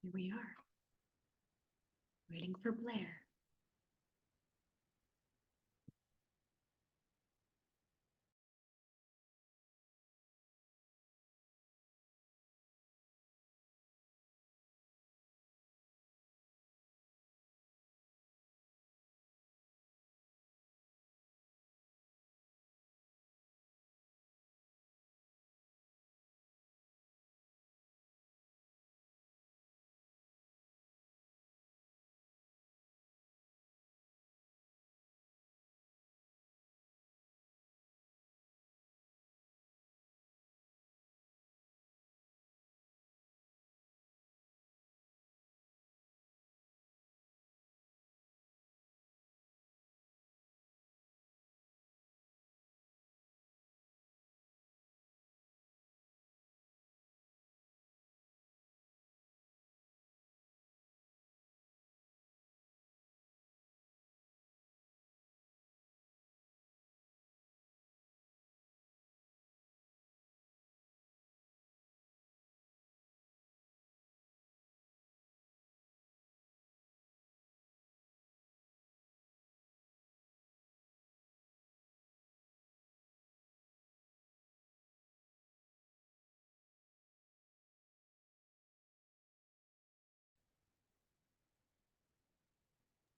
Here we are, waiting for Blaire.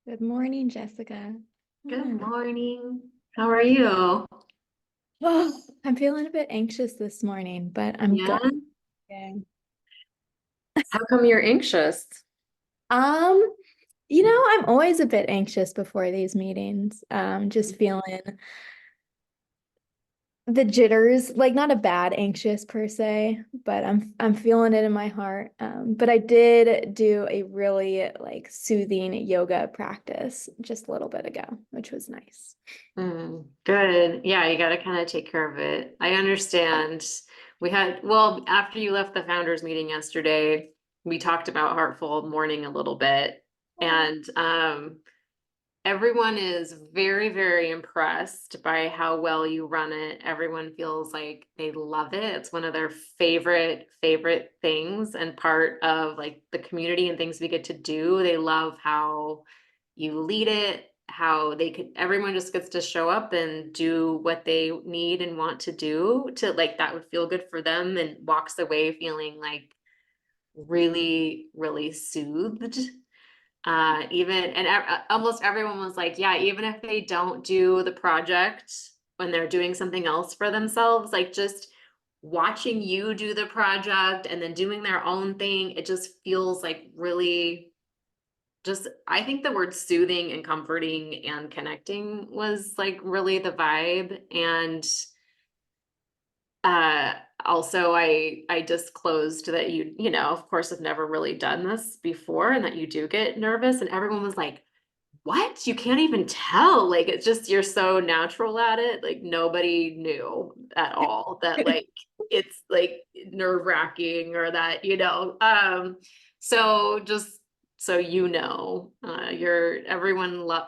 Good morning, Jessica. Good morning. How are you? Oh, I'm feeling a bit anxious this morning, but I'm Yeah. good. Okay. How come you're anxious? Um, I'm always a bit anxious before these meetings. Just feeling the jitters, like not a bad anxious per se, but I'm feeling it in my heart. But I did do a really like soothing yoga practice just a little bit ago, which was nice. Good. Yeah, you got to kind of take care of it. I understand. Well, after you left the founders meeting yesterday, we talked about Heartful Morning a little bit. And everyone is very, very impressed by how well you run it. Everyone feels like they love it. It's one of their favorite things and part of like the community and things we get to do. They love how you lead it, how everyone just gets to show up and do what they need and want to do to like that would feel good for them and walks away feeling like really, really soothed almost everyone was like, yeah, even if they don't do the project when they're doing something else for themselves, like just watching you do the project and then doing their own thing, it just feels like really just, I think the word soothing and comforting and connecting was like really the vibe. And uh also I disclosed that of course have never really done this before and that you do get nervous and everyone was like, what? You can't even tell. Like it's just you're so natural at it. Like nobody knew at all that like it's like nerve-wracking or that, so just so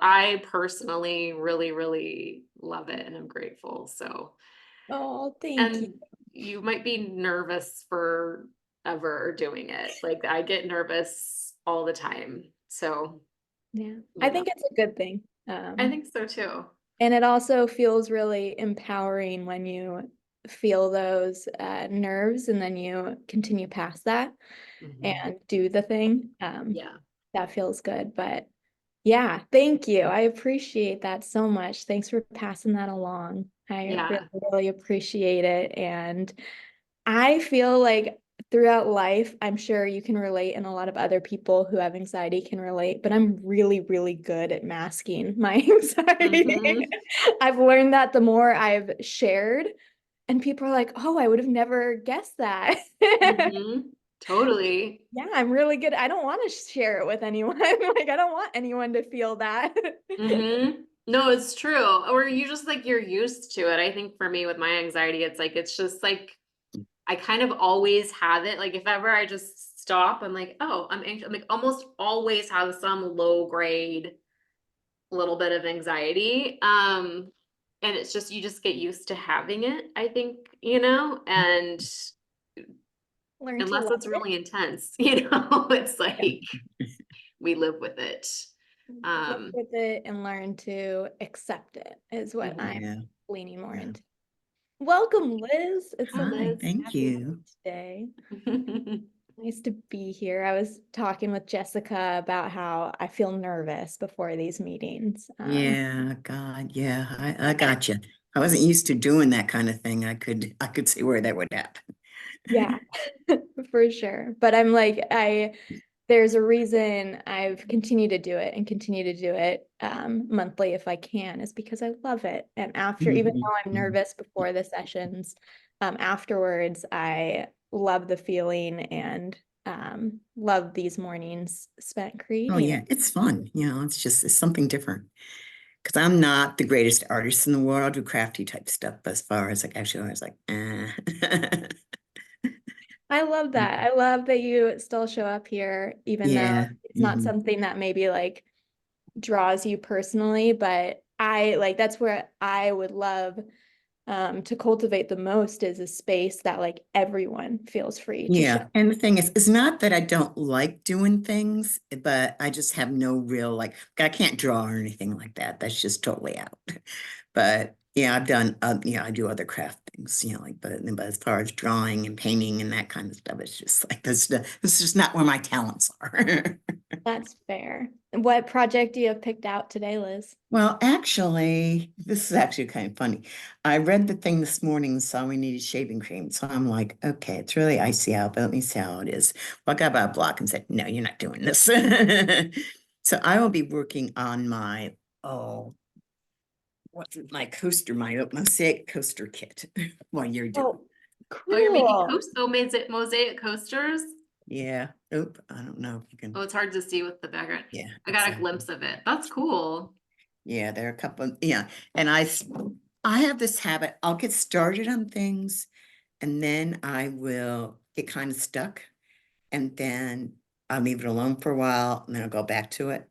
I personally really, really love it and I'm grateful. So Oh, thank you. and you might be nervous for ever doing it. Like I get nervous all the time. So, Yeah, you I know, think it's a good thing. I think so too. And it also feels really empowering when you feel those nerves and then you continue past that Mhm. and do the thing. Yeah. That feels good. But yeah, thank you. I appreciate that so much. Thanks for passing that along. I really, Yeah. really appreciate it. And I feel like throughout life, I'm sure you can relate, and a lot of other people who have anxiety can relate, but I'm really, really good at masking my anxiety. Hmm. I've learned that the more I've shared, and people are like, oh, I would have never guessed that. Hmm. Totally. Yeah, I'm really good. I don't want to share it with anyone. Like, I don't want anyone to feel that. Hmm. No, it's true. Or you just like you're used to it. I think for me with my anxiety, it's just like I kind of always have it. Like if ever I just stop, I'm like, oh, I'm anxious. I'm like almost always have some low grade little bit of anxiety. And it's just you just get used to having it, I think, and Learn to Unless love it's really intense, you know, it's like we live with it. live with it and learn to accept it is what Mhm. I'm Yeah. leaning more Yeah. into. Welcome, Liz. It's Hi, so Hi, Liz. thank happy you. today. Nice to be here. I was talking with Jessica about how I feel nervous before these meetings. Yeah, God, yeah, I got you. I wasn't used to doing that kind of thing. I could see where that would happen. Yeah, for sure. But I'm like, there's a reason I've continued to do it and continue to do it monthly if I can, is because I love it. And after, even Mhm, though I'm mhm. nervous before the sessions, afterwards, I love the feeling and love these mornings spent Oh creating it. yeah, it's fun. It's something different. Because I'm not the greatest artist in the world. I'll do crafty type stuff, but as far as like actually, I was like, I love that. I love that you still show up here, even though Yeah. it's not Mhm. something that maybe like draws you personally, but I like that's where I would love to cultivate the most, is a space that like everyone feels free to show. Yeah, and the thing is, it's not that I don't like doing things, but I just have no real like I can't draw or anything like that. That's just totally out. But yeah, I've done I do other craft things, like but as far as drawing and painting and that kind of stuff, it's just like this is just not where my talents are. That's fair. What project do you have picked out today, Liz? Well, actually, this is actually kind of funny. I read the thing this morning and saw we needed shaving cream. So I'm like, okay, it's really icy out, but let me see how it is. Well, I got about a block and said, no, you're not doing this. So I will be working on what's it, my coaster, my mosaic coaster kit while you're doing. Oh, Oh, you're making cool. mosaic coasters? Yeah. Oop, I don't know if you Oh, can. it's hard to see with the background. Yeah, I got a exactly. glimpse of it. That's cool. Yeah, there are a couple, yeah. And I have this habit, I'll get started on things and then I will get kind of stuck and then I'll leave it alone for a while and then I'll go back to it.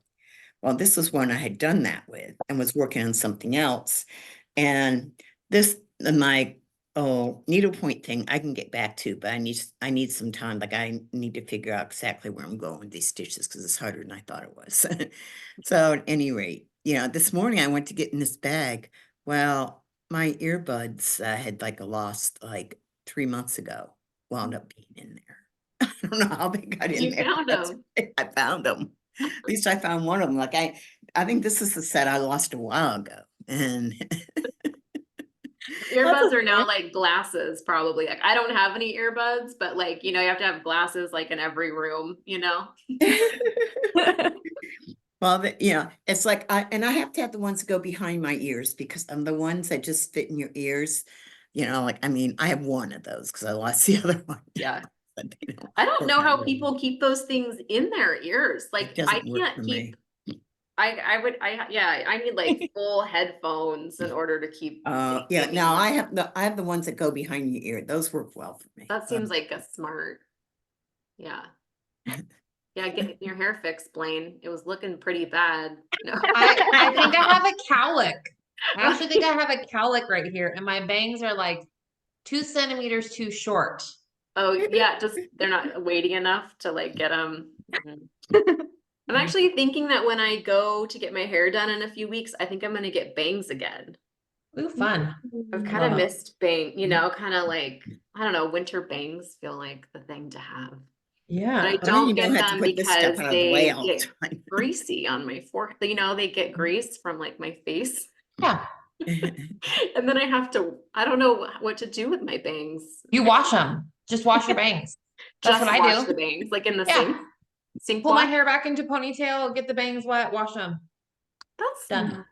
Well, this was one I had done that with and was working on something else. And my needlepoint thing I can get back to, but I need some time. Like I need to figure out exactly where I'm going with these stitches because it's harder than I thought it was. So at any rate, this morning I went to get in this bag. Well, my earbuds had like a lost like 3 months ago, wound up being in there. I don't know how they got in You there. found them. I found them. At least I found one of them. Like I think this is the set I lost a while ago. And That's Earbuds a are now like glasses, probably. Like I don't have any earbuds, but like, you have to have glasses like in every room, you know? fair. well, it's like I have to have the ones that go behind my ears because the ones that just fit in your ears. Like I mean, I have one of those because I lost the other one. Yeah. But they don't I don't work know out how really. people keep those things in their ears. It Like I doesn't work can't for keep me. I need like full headphones in order to keep Yeah. thinking. Now I have the ones that go behind your ear. Those work well for me. That seems like a smart. Yeah. Yeah, get your hair fixed, Blaine. It was looking pretty bad. No. I think I have a cowlick. I actually think I have a cowlick right here, and my bangs are like 2 centimeters too short. Oh yeah, just they're not weighty enough to like get them. I'm actually thinking that when I go to get my hair done in a few weeks, I think I'm gonna get bangs again. Ooh, fun. I've I kind of love it. missed kind of like, I don't know, winter bangs feel like the thing to have. But I Yeah. Well, then you don't don't get have to them put this stuff because out of the way they all get the time. greasy on my forehead. They get grease from like my face. Yeah. And then I don't know what to do with my bangs. You wash them. Just wash your bangs. That's what Just I wash the do. bangs, like in the Yeah. sink Pull my wash. hair back into ponytail, get the bangs wet, wash them. That's Done.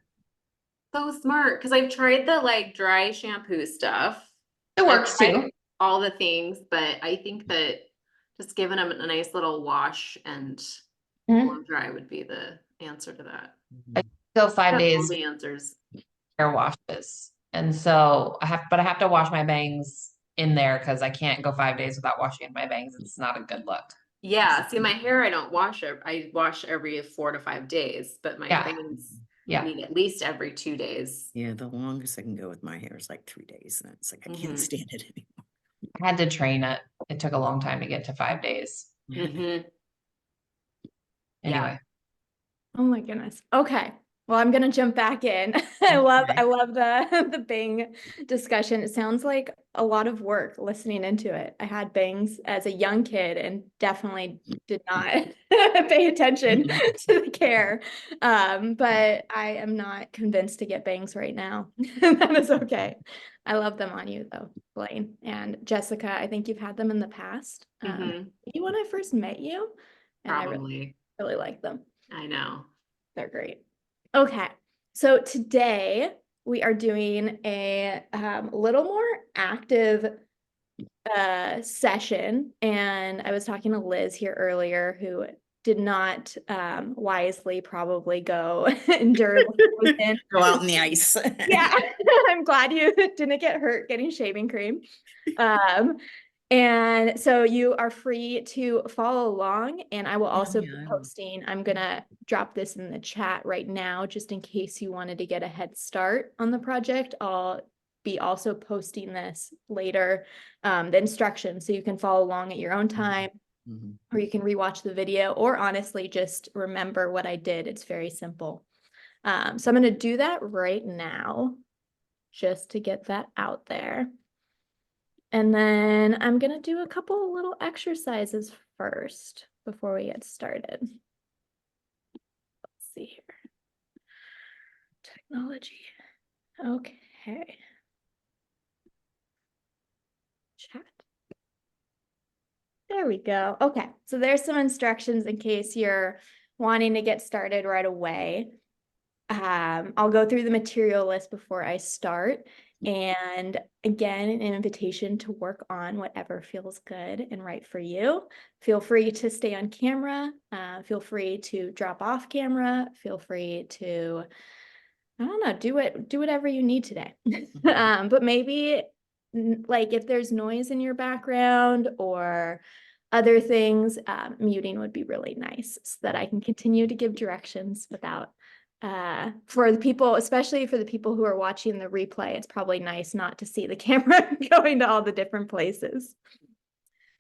so smart because I've tried the like dry shampoo stuff. It I've works tried too. all the things, but I think that just giving them a nice little wash and blow Mhm. dry would be the answer to that. I go 5 days All the answers. hair washes. And so I have to wash my bangs in there because I can't go 5 days without washing my bangs. It's not a good look. Yeah, see, my hair, I don't wash it. I wash every 4 to 5 days, but my Yeah. bangs Yeah. need at least every 2 days. Yeah, the longest I can go with my hair is like 3 days. And it's like I can't Mhm. stand it anymore. I had to train it. it took a long time to get to 5 days. Mhm. Yeah. Anyway, Oh my goodness. Okay. Well, I'm gonna jump back in. I Okay. love the Bing discussion. It sounds like a lot of work listening into it. I had bangs as a young kid and definitely did not pay attention to the care. But I am not convinced to get bangs right now. That is okay. I love them on you though, Blaine and Jessica. I think you've had them in the past. Mhm. Maybe when I first met you, and I Probably. really like them. I know. They're great. Okay, so today we are doing a little more active session, and I was talking to Liz here earlier, who did not wisely probably go endure the frozen. Go out in the ice. Yeah, I'm glad you didn't get hurt getting shaving cream. And so you are free to follow along, and I will also be yeah, I will. posting. I'm gonna drop this in the chat right now, just in case you wanted to get a head start on the project. I'll be also posting this later, the instructions, so you can follow along at your own time, Mhm. or you can rewatch the video, or honestly, just remember what I did. It's very simple. So I'm gonna do that right now, just to get that out there. And then I'm going to do a couple of little exercises first before we get started. Let's see here. Technology. Okay. Chat. There we go. Okay, so there's some instructions in case you're wanting to get started right away. I'll go through the material list before I start. And again, an invitation to work on whatever feels good and right for you. Feel free to stay on camera. Feel free to drop off camera. Feel free to, I don't know, do whatever you need today. But maybe like if there's noise in your background or other things, muting would be really nice so that I can continue to give directions without for the people, especially for the people who are watching the replay, it's probably nice not to see the camera going to all the different places.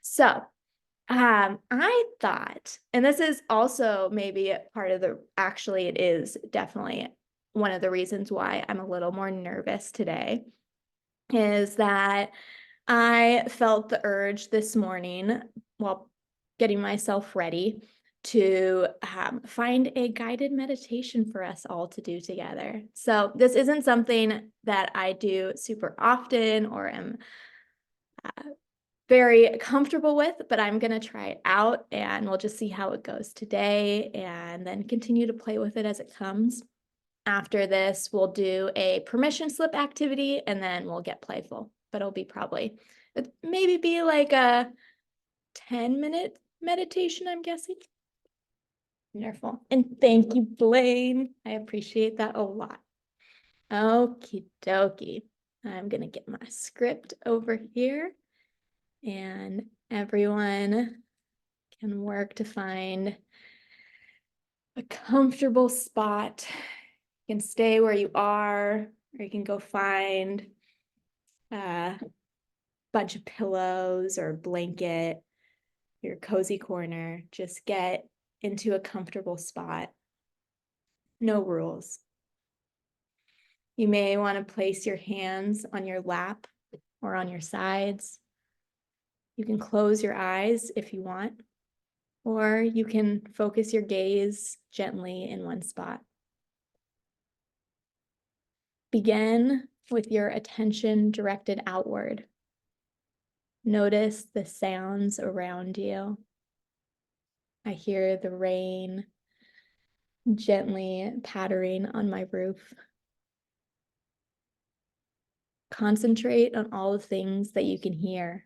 So I thought, and this is also maybe part of actually it is definitely one of the reasons why I'm a little more nervous today, is that I felt the urge this morning while getting myself ready to find a guided meditation for us all to do together. So this isn't something that I do super often or am very comfortable with, but I'm going to try it out and we'll just see how it goes today and then continue to play with it as it comes. After this, we'll do a permission slip activity and then we'll get playful, but it'll be maybe be like a 10-minute meditation, I'm guessing. Wonderful. And thank you, Blaine. I appreciate that a lot. Okie dokie. I'm going to get my script over here and everyone can work to find a comfortable spot. You can stay where you are, or you can go find a bunch of pillows or blanket, your cozy corner. Just get into a comfortable spot. No rules. You may want to place your hands on your lap or on your sides. You can close your eyes if you want, or you can focus your gaze gently in one spot. Begin with your attention directed outward. Notice the sounds around you. I hear the rain gently pattering on my roof. Concentrate on all the things that you can hear.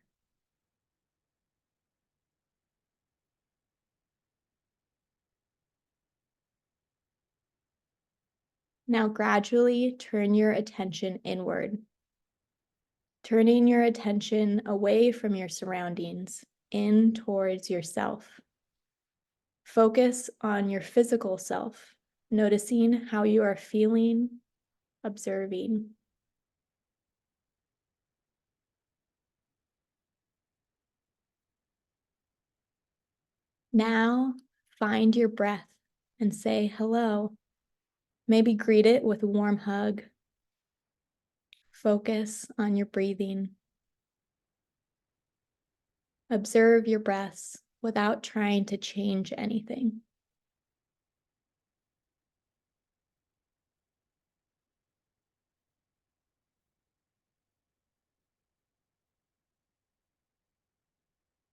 Now gradually turn your attention inward, turning your attention away from your surroundings, in towards yourself. Focus on your physical self, noticing how you are feeling, observing. Now, find your breath and say hello. Maybe greet it with a warm hug. Focus on your breathing. Observe your breaths without trying to change anything.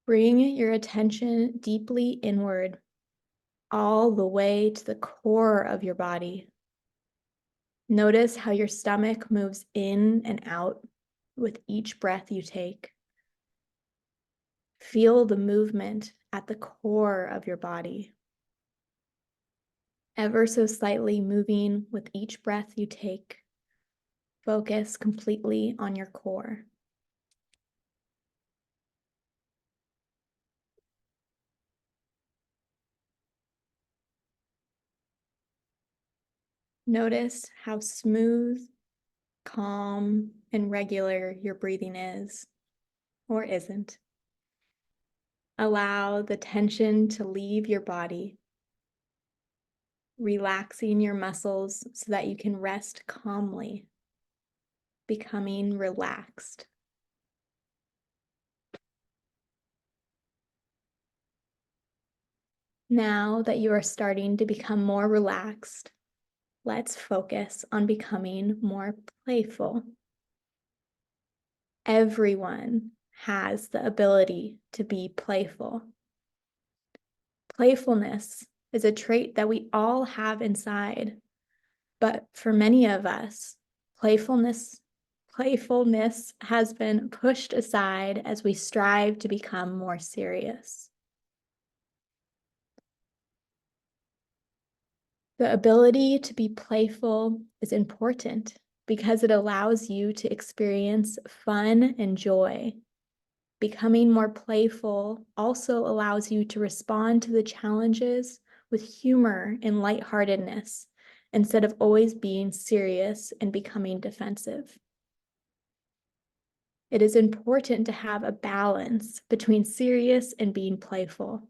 Bring your attention deeply inward, all the way to the core of your body. Notice how your stomach moves in and out with each breath you take. Feel the movement at the core of your body, ever so slightly moving with each breath you take. Focus completely on your core. Notice how smooth, calm, and regular your breathing is or isn't. Allow the tension to leave your body, relaxing your muscles so that you can rest calmly, becoming relaxed. Now that you are starting to become more relaxed, let's focus on becoming more playful. Everyone has the ability to be playful. Playfulness is a trait that we all have inside, but for many of us, playfulness has been pushed aside as we strive to become more serious. The ability to be playful is important because it allows you to experience fun and joy. Becoming more playful also allows you to respond to the challenges with humor and lightheartedness instead of always being serious and becoming defensive. It is important to have a balance between serious and being playful.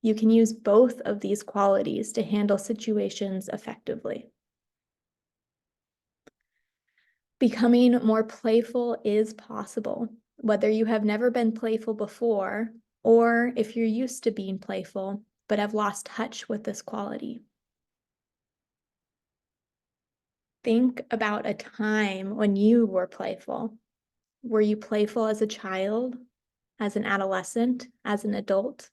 You can use both of these qualities to handle situations effectively. Becoming more playful is possible, whether you have never been playful before, or if you're used to being playful, but have lost touch with this quality. Think about a time when you were playful. Were you playful as a child, as an adolescent, as an adult?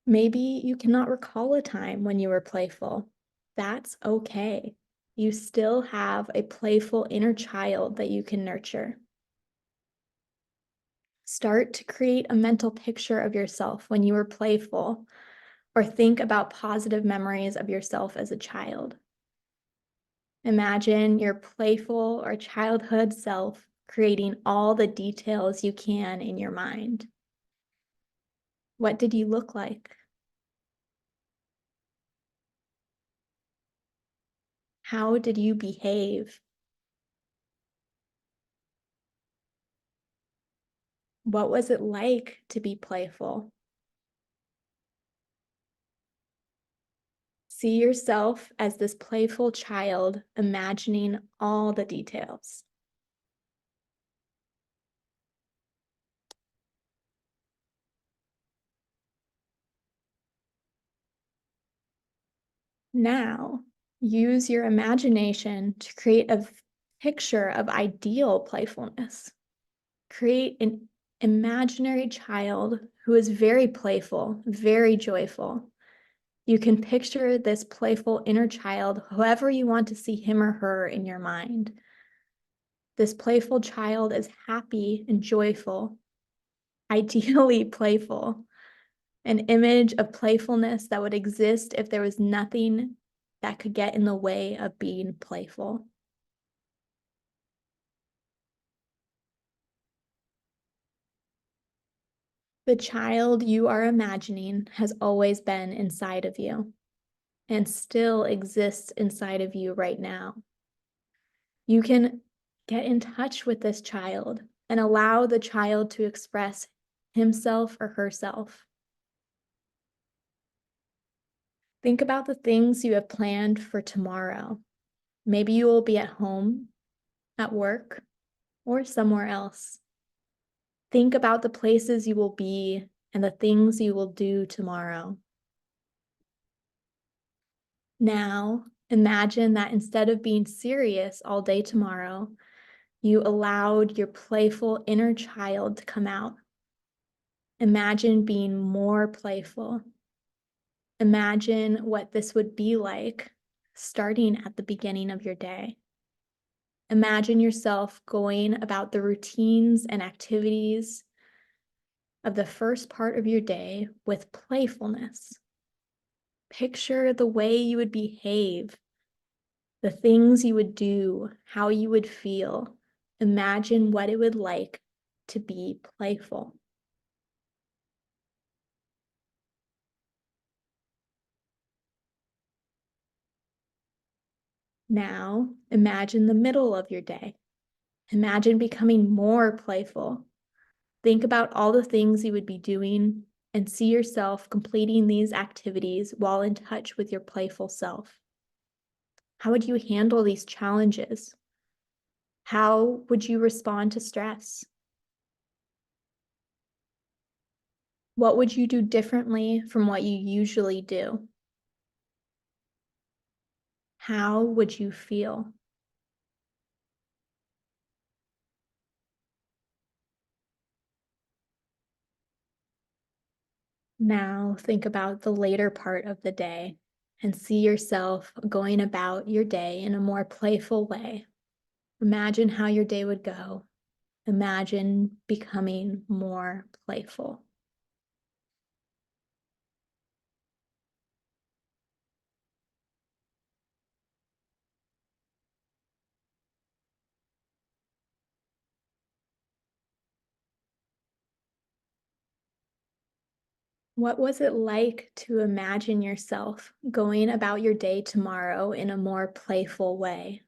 Maybe you cannot recall a time when you were playful. That's okay. You still have a playful inner child that you can nurture. Start to create a mental picture of yourself when you were playful, or think about positive memories of yourself as a child. Imagine your playful or childhood self creating all the details you can in your mind. What did you look like? How did you behave? What was it like to be playful? See yourself as this playful child, imagining all the details. Now, use your imagination to create a picture of ideal playfulness. Create an imaginary child who is very playful, very joyful. You can picture this playful inner child, however you want to see him or her in your mind. This playful child is happy and joyful, ideally playful, an image of playfulness that would exist if there was nothing that could get in the way of being playful. The child you are imagining has always been inside of you and still exists inside of you right now. You can get in touch with this child and allow the child to express himself or herself. Think about the things you have planned for tomorrow. Maybe you will be at home, at work, or somewhere else. Think about the places you will be and the things you will do tomorrow. Now, imagine that instead of being serious all day tomorrow, you allowed your playful inner child to come out. Imagine being more playful. Imagine what this would be like starting at the beginning of your day. Imagine yourself going about the routines and activities of the first part of your day with playfulness. Picture the way you would behave, the things you would do, how you would feel. Imagine what it would like to be playful. Now, imagine the middle of your day. Imagine becoming more playful. Think about all the things you would be doing and see yourself completing these activities while in touch with your playful self. How would you handle these challenges? How would you respond to stress? What would you do differently from what you usually do? How would you feel? Now think about the later part of the day and see yourself going about your day in a more playful way. Imagine how your day would go. Imagine becoming more playful. What was it like to imagine yourself going about your day tomorrow in a more playful way?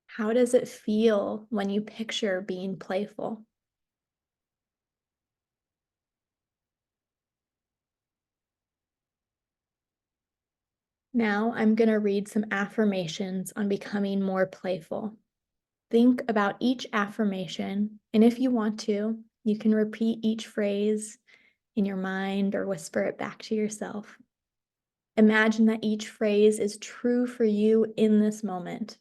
How does it feel when you picture being playful? Now I'm going to read some affirmations on becoming more playful. Think about each affirmation, and if you want to, you can repeat each phrase in your mind or whisper it back to yourself. Imagine that each phrase is true for you in this moment.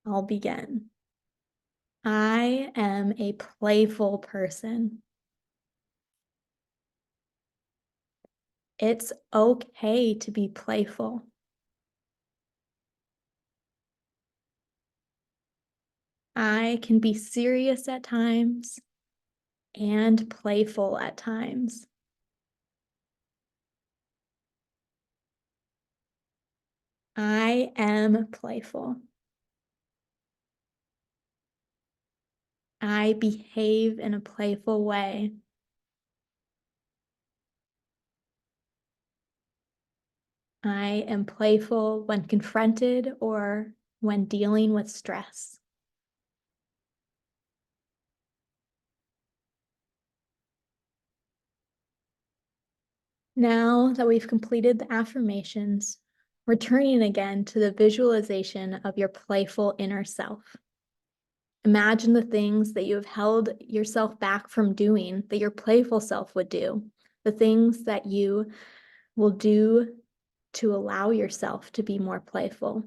I'll begin. I am a playful person. It's okay to be playful. I can be serious at times and playful at times. I am playful. I behave in a playful way. I am playful when confronted or when dealing with stress. Now that we've completed the affirmations, returning again to the visualization of your playful inner self. Imagine the things that you have held yourself back from doing that your playful self would do, the things that you will do to allow yourself to be more playful.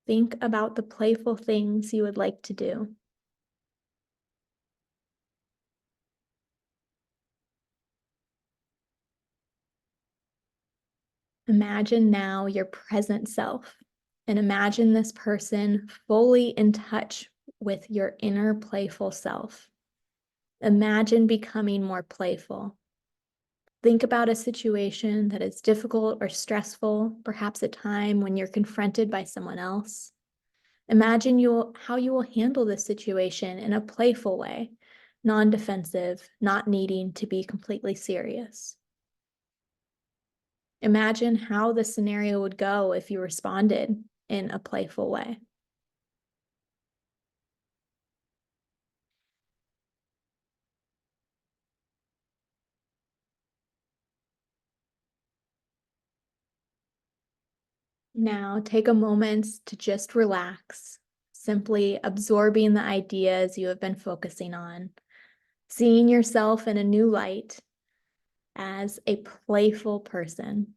Think about the playful things you would like to do. Imagine now your present self and imagine this person fully in touch with your inner playful self. Imagine becoming more playful. Think about a situation that is difficult or stressful, perhaps a time when you're confronted by someone else. Imagine how you will handle this situation in a playful way, non-defensive, not needing to be completely serious. Imagine how the scenario would go if you responded in a playful way. Now take a moment to just relax, simply absorbing the ideas you have been focusing on, seeing yourself in a new light as a playful person.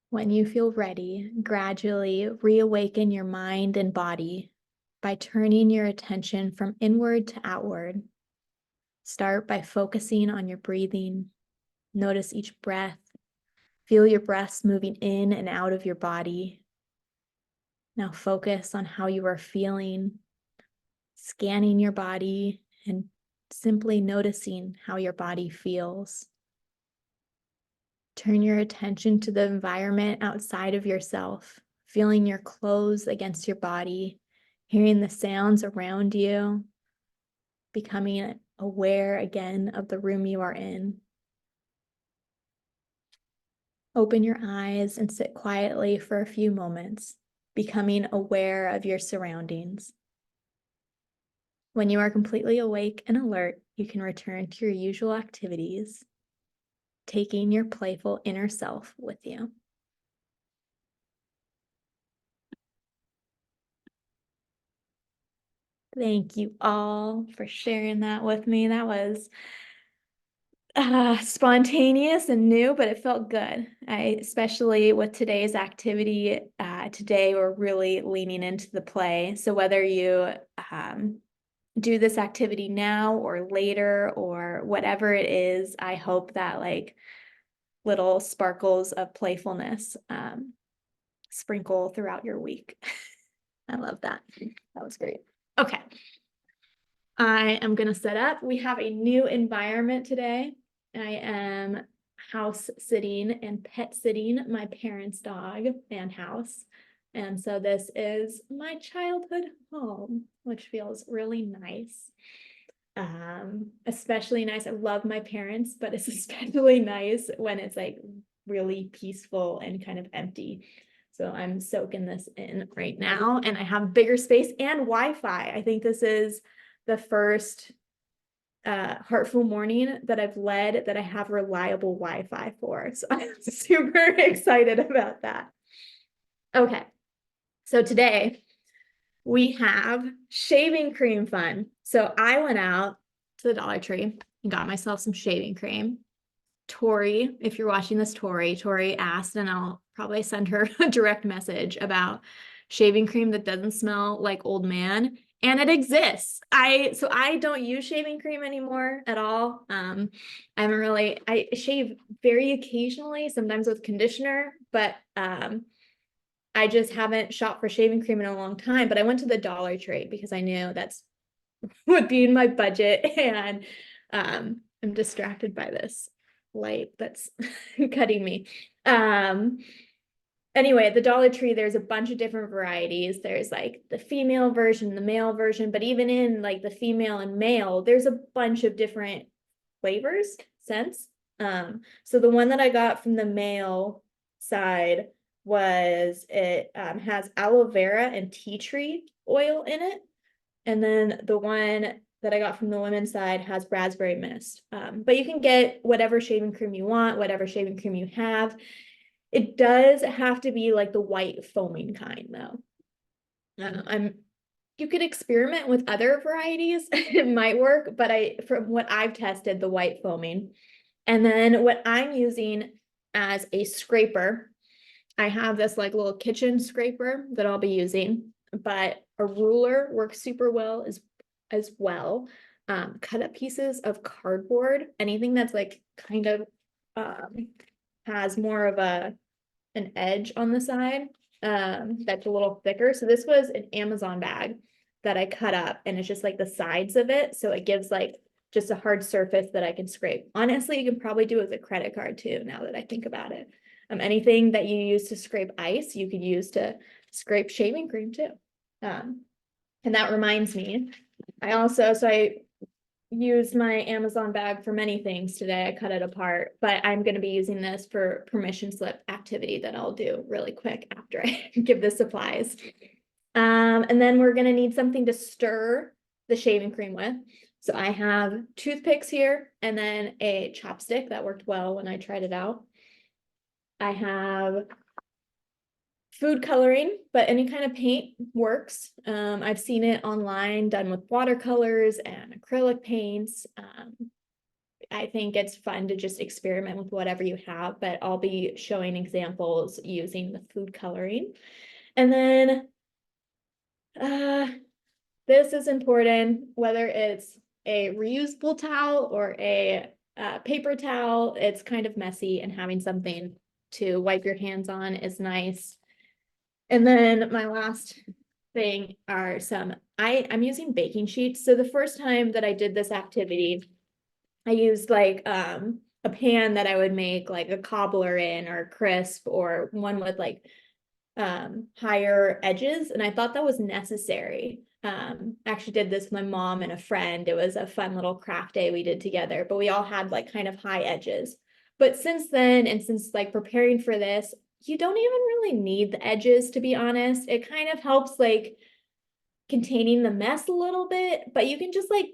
When you feel ready, gradually reawaken your mind and body by turning your attention from inward to outward. Start by focusing on your breathing. Notice each breath. Feel your breaths moving in and out of your body. Now focus on how you are feeling, scanning your body and simply noticing how your body feels. Turn your attention to the environment outside of yourself, feeling your clothes against your body, hearing the sounds around you, becoming aware again of the room you are in. Open your eyes and sit quietly for a few moments, becoming aware of your surroundings. When you are completely awake and alert, you can return to your usual activities, taking your playful inner self with you. Thank you all for sharing that with me. That was spontaneous and new, but it felt good. Especially with today's activity, today we're really leaning into the play. So whether you do this activity now or later or whatever it is, I hope that like little sparkles of playfulness sprinkle throughout your week. I love that. That was great. Okay. I am going to set up. We have a new environment today. I am house sitting and pet sitting my parents' dog and house. And so this is my childhood home, which feels really nice. Especially nice. I love my parents, but it's especially nice when it's like really peaceful and kind of empty. So I'm soaking this in right now, and I have bigger space and Wi-Fi. I think this is the first Heartful morning that I've led that I have reliable Wi-Fi for. So I'm super excited about that. Okay, so today we have shaving cream fun. So I went out to the Dollar Tree and got myself some shaving cream. Tori, if you're watching this, Tori asked, and I'll probably send her a direct message about shaving cream that doesn't smell like old man. And it exists. So I don't use shaving cream anymore at all. I shave very occasionally, sometimes with conditioner, but I just haven't shopped for shaving cream in a long time. But I went to the Dollar Tree because I knew that's would be in my budget, and I'm distracted by this light that's cutting me. Anyway, at the Dollar Tree, there's a bunch of different varieties. There's like the female version, the male version, but even in like the female and male, there's a bunch of different flavors, scents. So the one that I got from the male side it has aloe vera and tea tree oil in it. And then the one that I got from the women's side has raspberry mist. But you can get whatever shaving cream you want, whatever shaving cream you have. It does have to be like the white foaming kind though. You could experiment with other varieties. It might work, but from what I've tested, the white foaming. And then what I'm using as a scraper, I have this like little kitchen scraper that I'll be using, but a ruler works super well as well. Cut up pieces of cardboard, anything that's like kind of has more of an edge on the side, that's a little thicker. So this was an Amazon bag that I cut up, and it's just like the sides of it, so it gives like just a hard surface that I can scrape. Honestly, you can probably do it with a credit card too, now that I think about it. Anything that you use to scrape ice, you could use to scrape shaving cream too. And that reminds me, I used my Amazon bag for many things today. I cut it apart, but I'm going to be using this for permission slip activity that I'll do really quick after I give the supplies. And then we're going to need something to stir the shaving cream with. So I have toothpicks here and then a chopstick that worked well when I tried it out. I have food coloring, but any kind of paint works. I've seen it online done with watercolors and acrylic paints. I think it's fun to just experiment with whatever you have, but I'll be showing examples using the food coloring. And then this is important, whether it's a reusable towel or a paper towel, it's kind of messy, and having something to wipe your hands on is nice. And then my last thing are I'm using baking sheets. So the first time that I did this activity, I used like a pan that I would make like a cobbler in, or crisp, or one with like higher edges, and I thought that was necessary. Actually did this with my mom and a friend. It was a fun little craft day we did together, but we all had like kind of high edges. But since then, and since like preparing for this, you don't even really need the edges, to be honest. It kind of helps like containing the mess a little bit, but you can just like,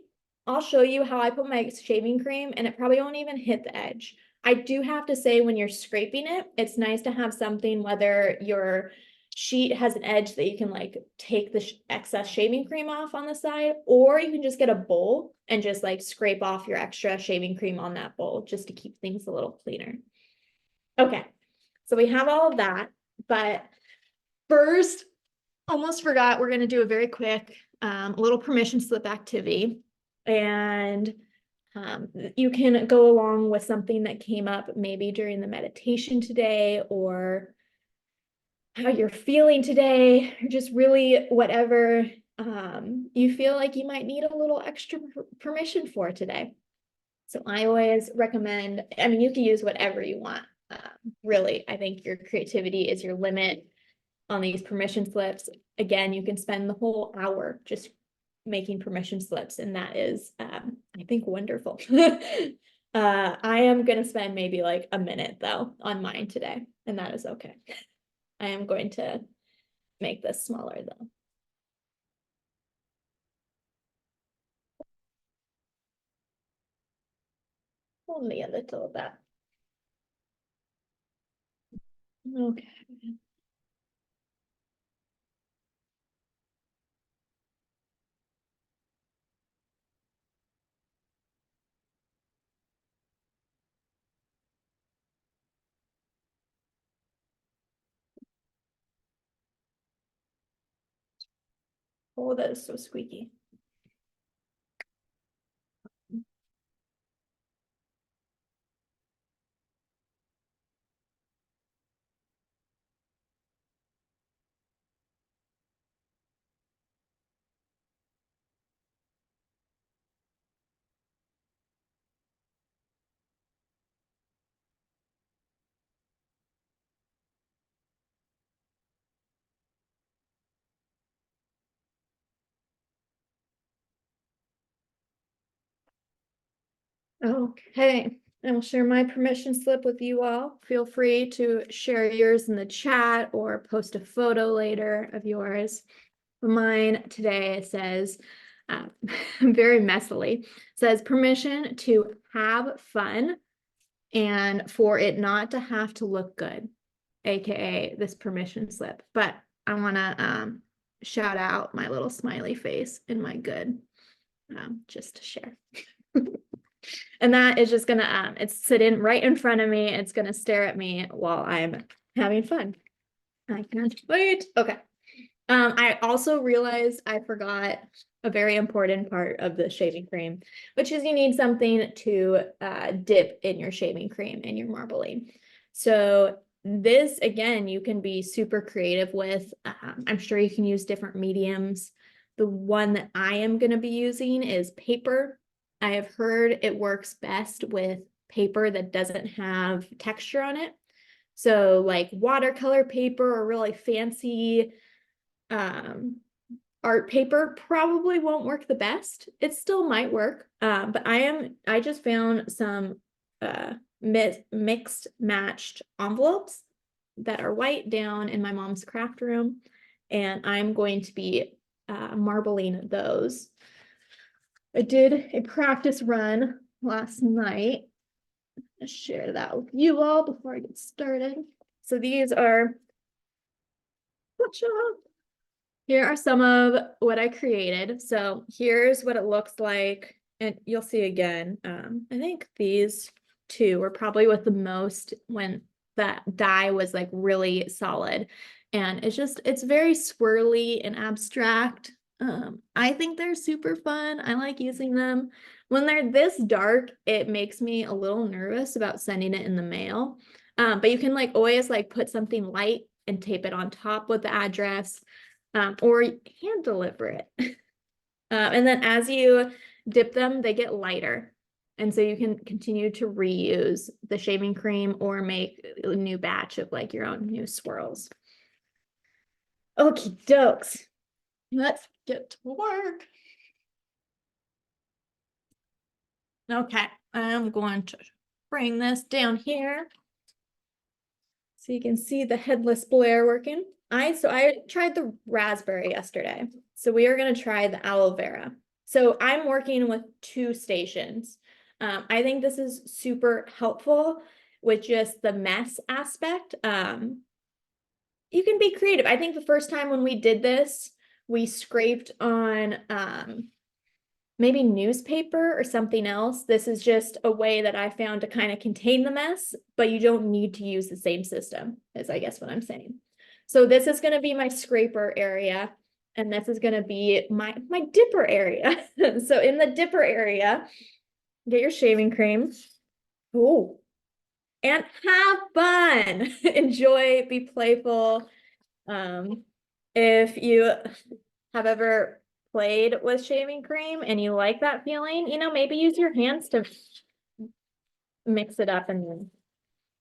I'll show you how I put my shaving cream and it probably won't even hit the edge. I do have to say, when you're scraping it, it's nice to have something, whether your sheet has an edge that you can like take the excess shaving cream off on the side, or you can just get a bowl and just like scrape off your extra shaving cream on that bowl just to keep things a little cleaner. Okay, so we have all of that, but first, almost forgot, we're going to do a very quick little permission slip activity. And you can go along with something that came up maybe during the meditation today, or how you're feeling today, or just really whatever you feel like you might need a little extra permission for today. So I always recommend, I mean, you can use whatever you want. Really, I think your creativity is your limit on these permission slips. Again, you can spend the whole hour just making permission slips, and that is, I think, wonderful. I am going to spend maybe like a minute though on mine today, and that is okay. I am going to make this smaller though. Only a little of that. Okay. Oh, that is so squeaky. Okay, I will share my permission slip with you all. Feel free to share yours in the chat or post a photo later of yours. Mine today says, very messily, says permission to have fun and for it not to have to look good, aka this permission slip. But I want to shout out my little smiley face in my good, just to share. And that is just gonna, it's sitting right in front of me. It's gonna stare at me while I'm having fun. I can't wait. Okay. I also realized I forgot a very important part of the shaving cream, which is you need something to dip in your shaving cream and your marbling. So this, again, you can be super creative with. I'm sure you can use different mediums. The one that I am going to be using is paper. I have heard it works best with paper that doesn't have texture on it. So like watercolor paper or really fancy art paper probably won't work the best. It still might work, but I just found some mixed matched envelopes that are white down in my mom's craft room, and I'm going to be marbling those. I did a practice run last night. I'll share that with you all before I get started. So these are, here are some of what I created. So here's what it looks like. And you'll see again, I think these two were probably with the most when that dye was like really solid. And it's very swirly and abstract. I think they're super fun. I like using them. When they're this dark, it makes me a little nervous about sending it in the mail. But you can like always like put something light and tape it on top with the address, or hand deliver it. And then as you dip them, they get lighter. And so you can continue to reuse the shaving cream or make a new batch of like your own new swirls. Okie dokes. Let's get to work. Okay, I'm going to bring this down here so you can see the headless Blaire working. I tried the raspberry yesterday. So we are going to try the aloe vera. So I'm working with 2 stations. I think this is super helpful with just the mess aspect. You can be creative. I think the first time when we did this, we scraped on maybe newspaper or something else. This is just a way that I found to kind of contain the mess, but you don't need to use the same system, is I guess what I'm saying. So this is going to be my scraper area, and this is going to be my dipper area. So in the dipper area, get your shaving cream. Oh, and have fun. Enjoy, be playful. If you have ever played with shaving cream and you like that feeling, maybe use your hands to mix it up. And then,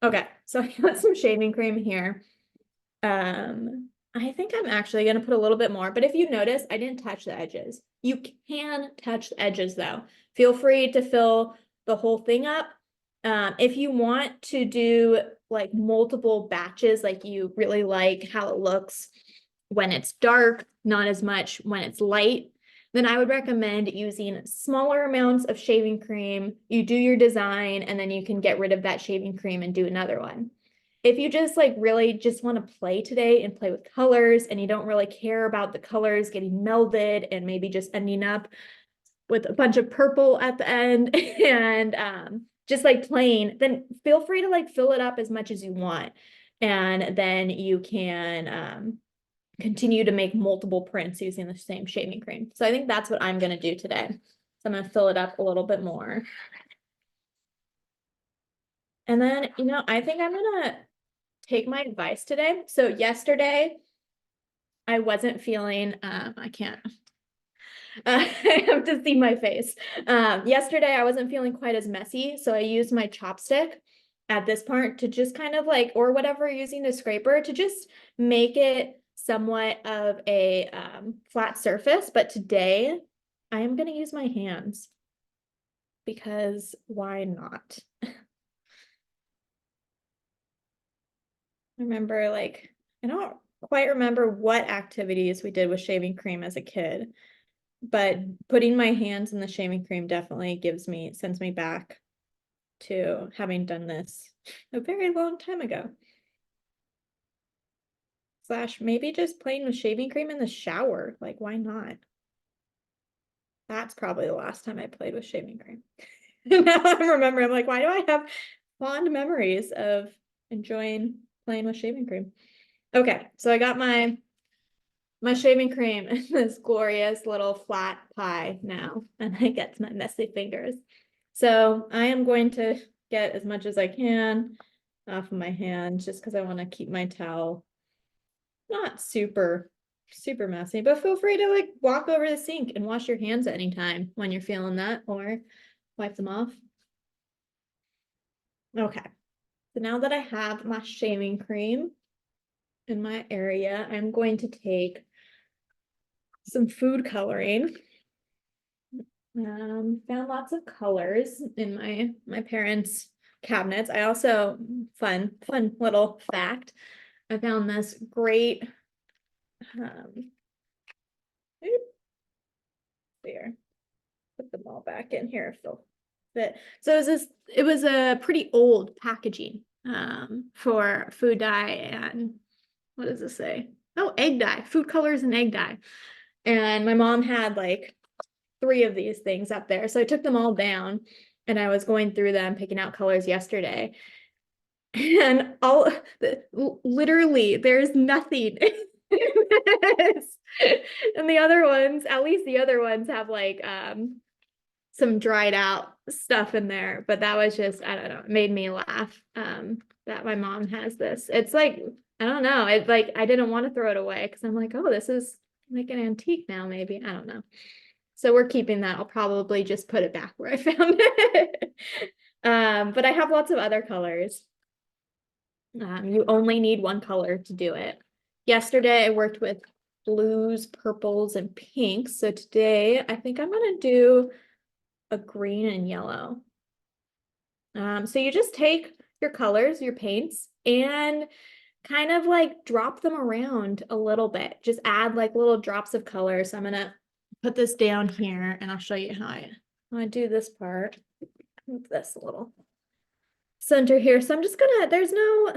okay, so I got some shaving cream here. I think I'm actually going to put a little bit more, but if you notice, I didn't touch the edges. You can touch the edges though. Feel free to fill the whole thing up. If you want to do like multiple batches, like you really like how it looks when it's dark, not as much when it's light, then I would recommend using smaller amounts of shaving cream. You do your design and then you can get rid of that shaving cream and do another one. If you just like really just want to play today and play with colors and you don't really care about the colors getting melded and maybe just ending up with a bunch of purple at the end and just like playing, then feel free to like fill it up as much as you want. And then you can continue to make multiple prints using the same shaving cream. So I think that's what I'm going to do today. So I'm going to fill it up a little bit more. And then, I think I'm going to take my advice today. So yesterday, I wasn't feeling, I can't, I have to see my face. Yesterday, I wasn't feeling quite as messy. So I used my chopstick at this part to just kind of like, or whatever using the scraper to just make it somewhat of a flat surface. But today, I am going to use my hands because why not? Remember, like, I don't quite remember what activities we did with shaving cream as a kid, but putting my hands in the shaving cream definitely sends me back to having done this a very long time ago. / maybe just playing with shaving cream in the shower. Like, why not? That's probably the last time I played with shaving cream. Now I remember, I'm like, why do I have fond memories of enjoying playing with shaving cream? Okay, so I got my shaving cream in this glorious little flat pie now, and I get my messy fingers. So I am going to get as much as I can off of my hand just because I want to keep my towel not super messy, but feel free to like walk over the sink and wash your hands at any time when you're feeling that, or wipe them off. Okay, so now that I have my shaving cream in my area, I'm going to take some food coloring. Found lots of colors in my parents' cabinets. I also, fun little fact, I found this great there. put them all back in here if they'll fit. So it was a pretty old packaging for food dye and what does it say? Oh, egg dye, food colors and egg dye. And my mom had like 3 of these things up there. So I took them all down and I was going through them, picking out colors yesterday. And literally there's nothing in this. And the other ones, at least the other ones have like some dried out stuff in there, but that was just, I don't know, it made me laugh that my mom has this. It's like, I don't know, it's like I didn't want to throw it away because I'm like, oh, this is like an antique now, maybe, I don't know. So we're keeping that. I'll probably just put it back where I found it. But I have lots of other colors. You only need one color to do it. Yesterday I worked with blues, purples, and pinks. So today I think I'm gonna do a green and yellow. So you just take your colors, your paints, and kind of like drop them around a little bit. Just add like little drops of color. So I'm gonna put this down here and I'll show you how I do this part. Move this a little center here. So I'm just gonna, there's no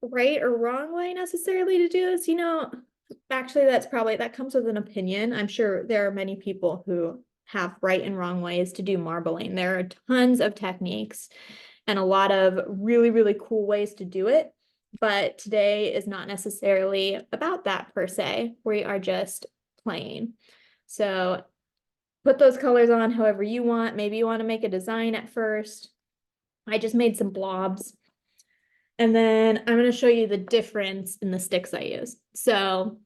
right or wrong way necessarily to do this. You know, actually that comes with an opinion. I'm sure there are many people who have right and wrong ways to do marbling. There are tons of techniques and a lot of really, really cool ways to do it. But today is not necessarily about that per se. We are just playing. So put those colors on however you want. Maybe you want to make a design at first. I just made some blobs. And then I'm going to show you the difference in the sticks I use. So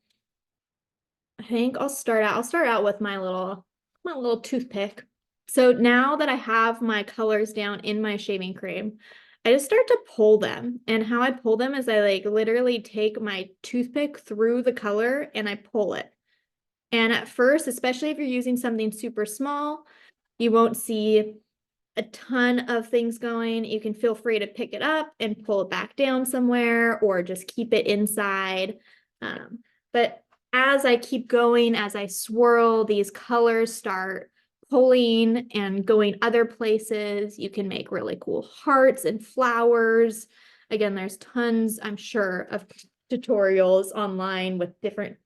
I think I'll start out with my little toothpick. So now that I have my colors down in my shaving cream, I just start to pull them. And how I pull them is I like literally take my toothpick through the color and I pull it. And at first, especially if you're using something super small, you won't see a ton of things going. You can feel free to pick it up and pull it back down somewhere or just keep it inside. But as I keep going, as I swirl, these colors start pulling and going other places. You can make really cool hearts and flowers. Again, there's tons, I'm sure, of tutorials online with different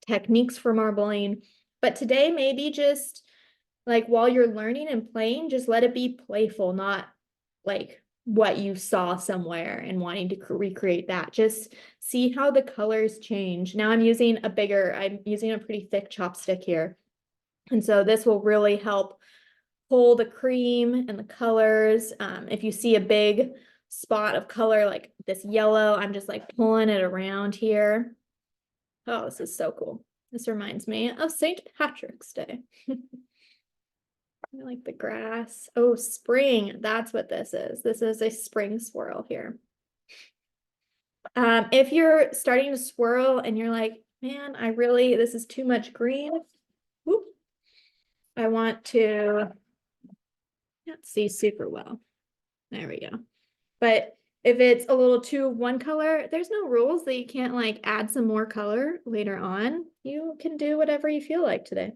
techniques for marbling. But today, maybe just like while you're learning and playing, just let it be playful, not like what you saw somewhere and wanting to recreate that. Just see how the colors change. Now I'm using a pretty thick chopstick here. And so this will really help pull the cream and the colors. If you see a big spot of color like this yellow, I'm just like pulling it around here. Oh, this is so cool. This reminds me of St. Patrick's Day. I like the grass. Oh, spring. That's what this is. This is a spring swirl here. If you're starting to swirl and you're like, man, this is too much green. Whoop. I want to, can't see super well. There we go. But if it's a little too one color, there's no rules that you can't like add some more color later on. You can do whatever you feel like today.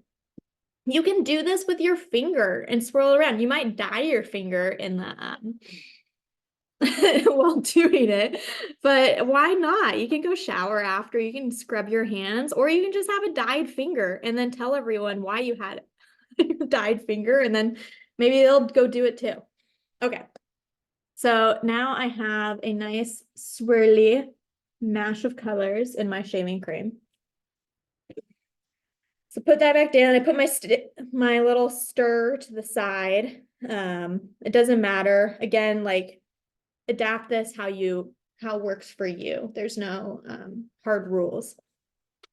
You can do this with your finger and swirl around. You might dye your finger in the while doing it, but why not? You can go shower after, you can scrub your hands, or you can just have a dyed finger and then tell everyone why you had a dyed finger, and then maybe they'll go do it too. Okay. So now I have a nice swirly mash of colors in my shaving cream. So put that back down. I put my little stir to the side. It doesn't matter. Again, like adapt this how it works for you. There's no hard rules.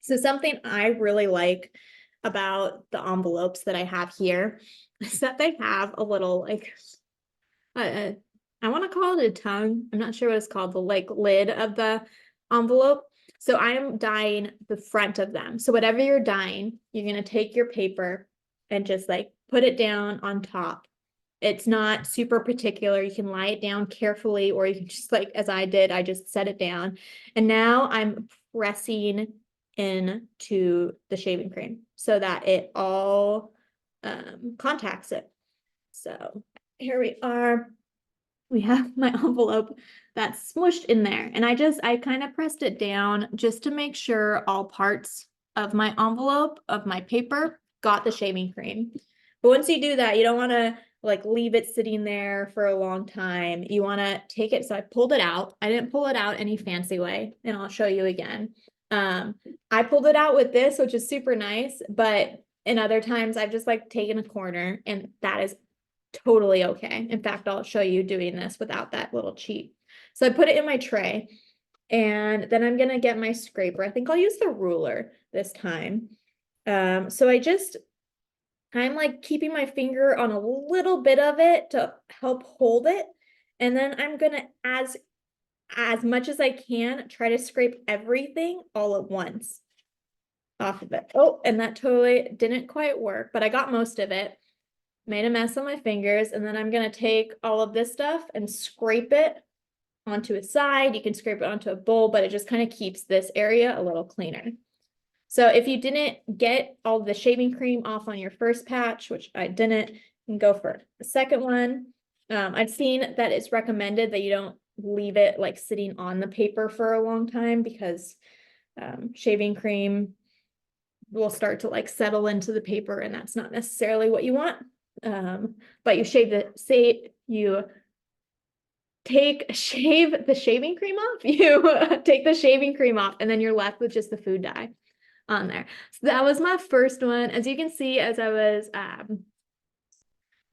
So something I really like about the envelopes that I have here is that they have a little like I want to call it a tongue. I'm not sure what it's called, the like lid of the envelope. So I am dyeing the front of them. So whatever you're dyeing, you're going to take your paper and just like put it down on top. It's not super particular. You can lie it down carefully, or you can just like, as I did, I just set it down. And now I'm pressing into the shaving cream so that it all contacts it. So here we are. We have my envelope that's smushed in there. And I kind of pressed it down just to make sure all parts of my envelope, of my paper, got the shaving cream. But once you do that, you don't want to like leave it sitting there for a long time. You want to take it. So I pulled it out. I didn't pull it out any fancy way, and I'll show you again. I pulled it out with this, which is super nice, but in other times I've just like taken a corner, and that is totally okay. In fact, I'll show you doing this without that little cheat. So I put it in my tray, and then I'm gonna get my scraper. I think I'll use the ruler this time. So I'm like keeping my finger on a little bit of it to help hold it. And then I'm gonna, as much as I can, try to scrape everything all at once off of it. Oh, and that totally didn't quite work, but I got most of it. Made a mess on my fingers, and then I'm gonna take all of this stuff and scrape it onto a side. You can scrape it onto a bowl, but it just kind of keeps this area a little cleaner. So if you didn't get all the shaving cream off on your first patch, which I didn't, you can go for the second one. I've seen that it's recommended that you don't leave it like sitting on the paper for a long time, because shaving cream will start to like settle into the paper, and that's not necessarily what you want. But you shave the shaving cream off, you take the shaving cream off, and then you're left with just the food dye on there. So that was my first one. As you can see, as I was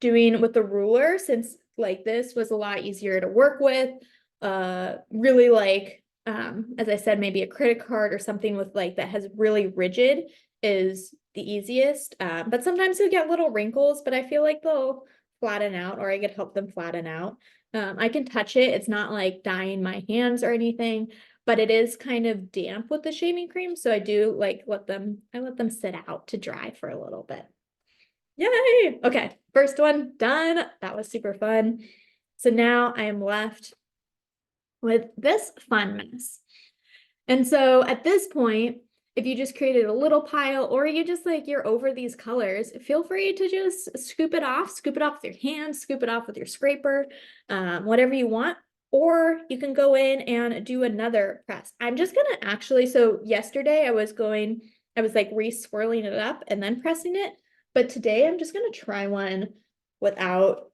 doing with the ruler, since like this was a lot easier to work with, really like as I said, maybe a credit card or something with like that has really rigid is the easiest. But sometimes you'll get little wrinkles, but I feel like they'll flatten out, or I could help them flatten out. I can touch it. It's not like dyeing my hands or anything, but it is kind of damp with the shaving cream. So I do like let them sit out to dry for a little bit. Yay! Okay, first one done. That was super fun. So now I am left with this fun mess. And so at this point, if you just created a little pile, or you just like you're over these colors, feel free to just scoop it off with your hands, scoop it off with your scraper, whatever you want. Or you can go in and do another press. I'm just gonna actually, so yesterday I was like re-swirling it up and then pressing it. But today I'm just gonna try one without,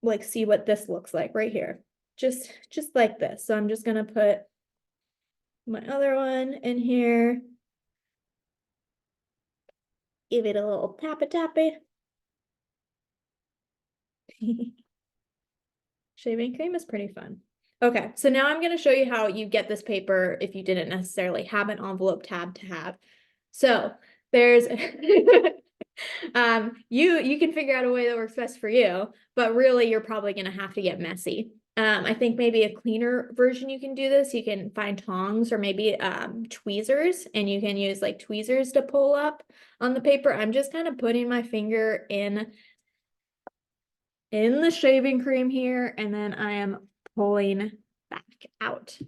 like, see what this looks like right here. Just like this. So I'm just gonna put my other one in here. Give it a little tappy. Shaving cream is pretty fun. Okay, so now I'm going to show you how you get this paper if you didn't necessarily have an envelope tab to have. So there's you can figure out a way that works best for you, but really you're probably going to have to get messy. I think maybe a cleaner version you can do this. You can find tongs or maybe tweezers, and you can use like tweezers to pull up on the paper. I'm just kind of putting my finger in the shaving cream here, and then I am pulling back out.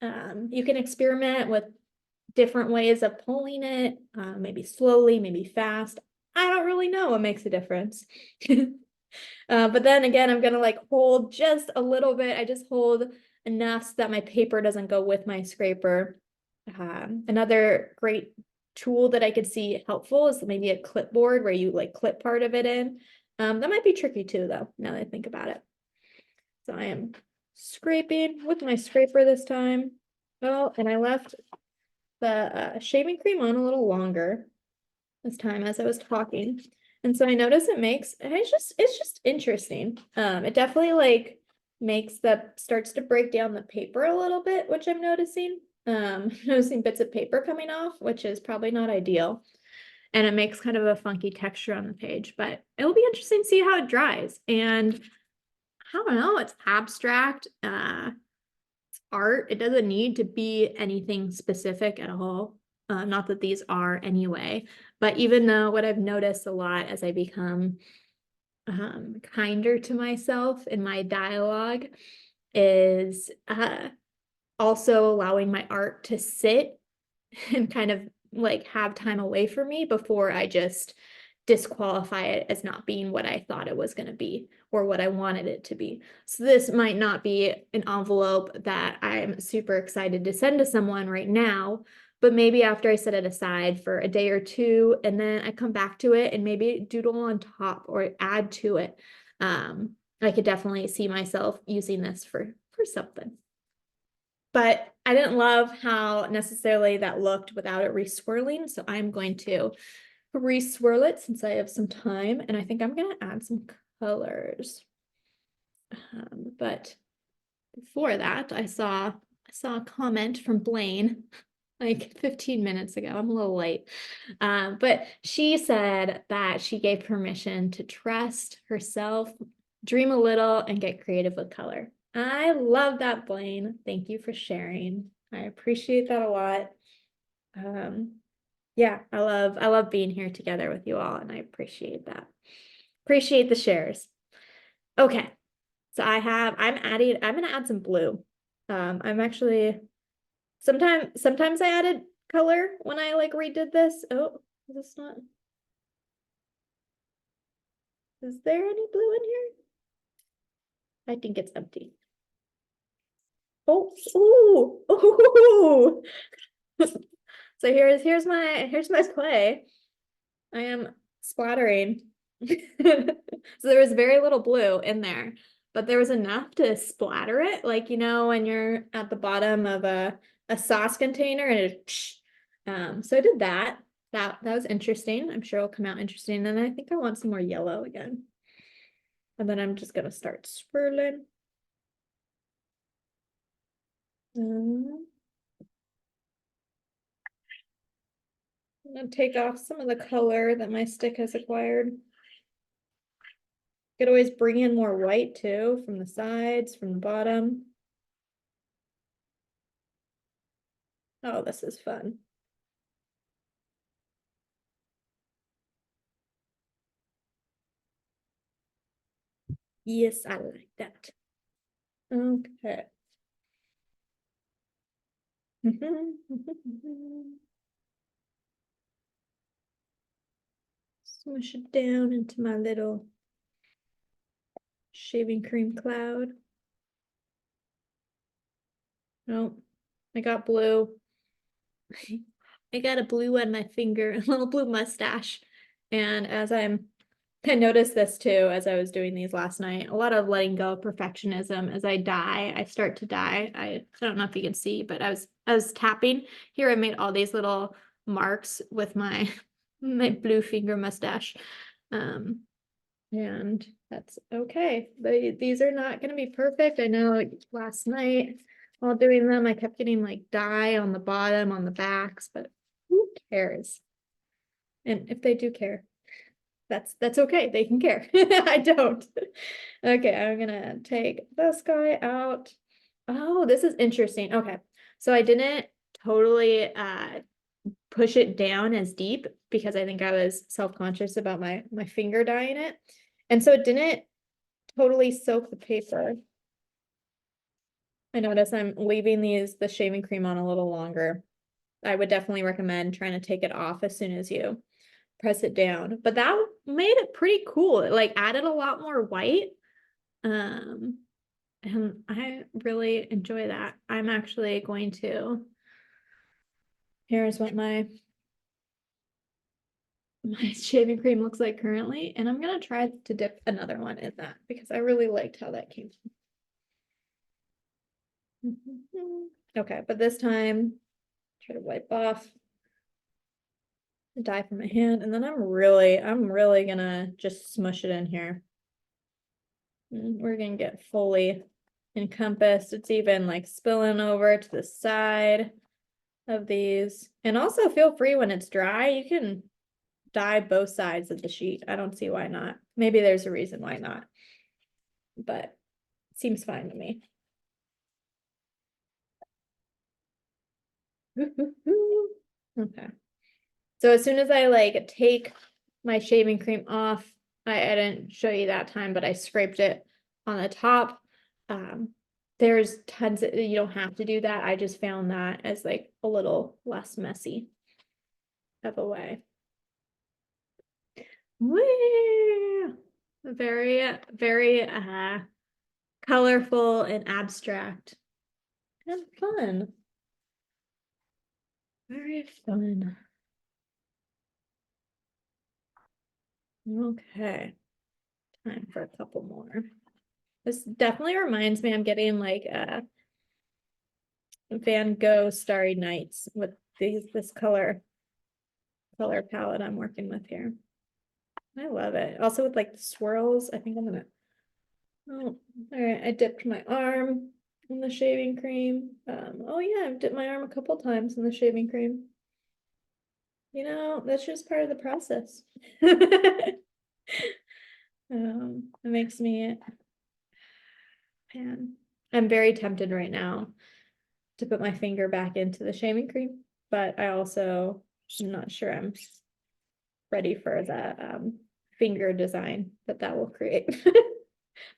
You can experiment with different ways of pulling it, maybe slowly, maybe fast. I don't really know what makes a difference. But then again, I'm gonna like hold just a little bit. I just hold enough so that my paper doesn't go with my scraper. Another great tool that I could see helpful is maybe a clipboard where you like clip part of it in. That might be tricky too, though, now that I think about it. So I am scraping with my scraper this time. Oh, and I left the shaving cream on a little longer this time as I was talking. And so I noticed it's just interesting. It definitely like starts to break down the paper a little bit, which I'm noticing. Noticing bits of paper coming off, which is probably not ideal. And it makes kind of a funky texture on the page, but it'll be interesting to see how it dries. And I don't know, it's abstract, it's art. It doesn't need to be anything specific at all. Not that these are anyway, but even though what I've noticed a lot as I become kinder to myself in my dialogue is also allowing my art to sit and kind of like have time away from me before I just disqualify it as not being what I thought it was going to be or what I wanted it to be. So this might not be an envelope that I'm super excited to send to someone right now, but maybe after I set it aside for a day or two, and then I come back to it and maybe doodle on top or add to it. I could definitely see myself using this for something. But I didn't love how necessarily that looked without it re-swirling, so I'm going to re-swirl it since I have some time, and I think I'm gonna add some colors. But before that, I saw a comment from Blaine like 15 minutes ago. I'm a little late. But she said that she gave permission to trust herself, dream a little, and get creative with color. I love that, Blaine. Thank you for sharing. I appreciate that a lot. Yeah, I love being here together with you all, and I appreciate that. Appreciate the shares. Okay. So I'm gonna add some blue. I'm actually sometimes I added color when I like redid this. Oh, is this not? Is there any blue in here? I think it's empty. Oh, ooh. So here's my play. I am splattering. So there was very little blue in there, but there was enough to splatter it. Like, you know, when you're at the bottom of a sauce container and it, so I did that. That was interesting. I'm sure it'll come out interesting. And I think I want some more yellow again. And then I'm just gonna start swirling. I'm gonna take off some of the color that my stick has acquired. Could always bring in more white too, from the sides, from the bottom. Oh, this is fun. Yes, I like that. Okay. Smush it down into my little shaving cream cloud. Oh, I got blue. I got a blue on my finger, a little blue mustache. And I noticed this too as I was doing these last night, a lot of letting go of perfectionism. As I start to dye. I don't know if you can see, but I was tapping here. I made all these little marks with my blue finger mustache. And that's okay. These are not going to be perfect. I know last night while doing them, I kept getting like dye on the bottom, on the backs, but who cares? And if they do care, that's okay. They can care. I don't. Okay, I'm gonna take this guy out. Oh, this is interesting. Okay, so I didn't totally push it down as deep because I think I was self-conscious about my finger dyeing it. And so it didn't totally soak the paper. I notice I'm leaving the shaving cream on a little longer. I would definitely recommend trying to take it off as soon as you press it down. But that made it pretty cool. It like added a lot more white. And I really enjoy that. I'm actually going to, here's what my shaving cream looks like currently, and I'm gonna try to dip another one in that because I really liked how that came. Okay, but this time try to wipe off the dye from my hand, and then I'm really gonna just smush it in here. And we're gonna get fully encompassed. It's even like spilling over to the side of these. And also feel free when it's dry, you can dye both sides of the sheet. I don't see why not. Maybe there's a reason why not, but it seems fine to me. Okay. So as soon as I like take my shaving cream off, I didn't show you that time, but I scraped it on the top. There's tons of, you don't have to do that. I just found that as like a little less messy of a way. Woo! Very, very colorful and abstract. And fun. Very fun. Okay. Time for a couple more. This definitely reminds me, I'm getting like Van Gogh Starry Nights with this color palette I'm working with here. I love it. Also with like the swirls, I think I'm gonna, oh, all right, I dipped my arm in the shaving cream. Oh yeah, I've dipped my arm a couple times in the shaving cream. You know, that's just part of the process. It makes me, man, I'm very tempted right now to put my finger back into the shaving cream, but I also am not sure I'm ready for the finger design that will create.